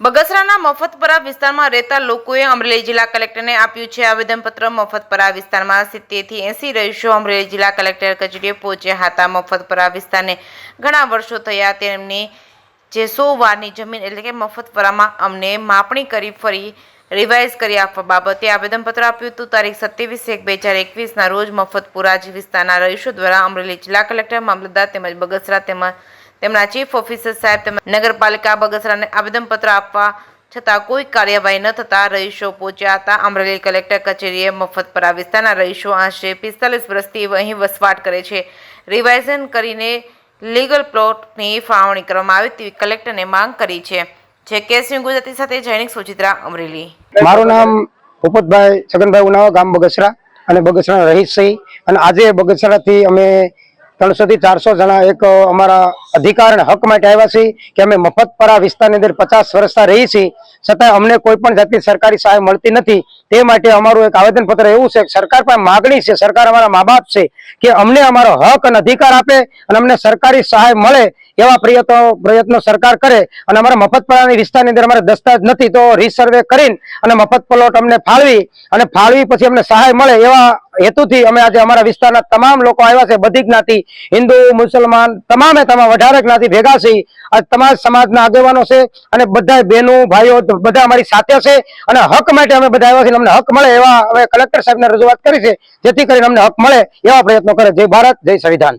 બગસરાના મફતપરા વિસ્તારમાં રહેતા લોકોએ અમરેલી જિલ્લા કલેક્ટરને આપ્યું છે આવેદનપત્ર। મફતપરા વિસ્તારમાં 70 થી 80 રહીશો અમરેલી જિલ્લા કલેક્ટર કચેરીએ પહોંચ્યા હતા। મફતપરા વિસ્તારને ઘણા વર્ષો થયા, તેમની જે 100 વારની જમીન એટલે કે મફતપરામાં અમને માપણી કરી ફરી રિવાઇઝ કરી આપવા બાબતે આવેદનપત્ર આપ્યું હતું। તારીખ 27/1/2021ના રોજ મફતપુરા વિસ્તારના રહીશો દ્વારા અમરેલી જિલ્લા કલેક્ટર, મામલતદાર તેમજ બગસરા તેમના ચીફ ઓફિસર સાહેબ તેમજ નગરપાલિકા બગસરાને આવેદનપત્ર આપવા છતાં કોઈ કાર્યવાહી ન થતા રહીશો પહોંચ્યા હતા અમરેલી કલેક્ટર કચેરીએ। મફતપરા વિસ્તારના રહીશો આશરે 45 વર્ષથી અહીં વસવાટ કરે છે। રિવાઇઝન કરીને લીગલ પ્લોટની ફાળવણી કરવામાં આવે તેવી કલેક્ટરને માંગ કરી છે। જે કેસની ગુજરાતી સાથે જૈનિક સુચિત્રા અમરેલી। મારું નામ ભૂપતભાઈ છગનભાઈ ઉનાવા, ગામ બગસરા અને બગસરા રહીશ છે। અને આજે બગસરાથી અમે 300 થી 400 જણા એક અમારા અધિકાર અને હક માટે આવ્યા છીએ કે અમે મફતપરા વિસ્તારની અંદર 50 વર્ષથી રહી છીએ, છતાં અમને કોઈ પણ જાતની સરકારી સહાય મળતી નથી। તે માટે અમારું એક આવેદનપત્ર એવું છે કે સરકાર પાસે માગણી છે, સરકાર અમારા મા બાપ છે કે અમને અમારો હક અને અધિકાર આપે અને અમને સરકારી સહાય મળે એવા પ્રયત્નો સરકાર કરે। અને અમારા મફતપરાની વિસ્તારની અંદર અમારે દસ્તાવેજ નથી તો રીસર્વે કરીને અને મફત પ્લોટ અમને ફાળવી પછી અમને સહાય મળે એવા હેતુથી અમે આજે અમારા વિસ્તારના તમામ લોકો આવ્યા છે। બધી જ્ઞાતિ, હિન્દુ, મુસલમાન, તમામ 18 જ્ઞાતિ ભેગા છે। આ તમામ સમાજના આગેવાનો છે અને બધા બહેનો ભાઈઓ બધા અમારી સાથે છે અને હક માટે અમે બધા આવ્યા છીએ। અમને હક મળે એવા અમે કલેક્ટર સાહેબને રજૂઆત કરી છે, જેથી કરીને અમને હક મળે એવા પ્રયત્નો કરે। જય ભારત, જય સંવિધાન।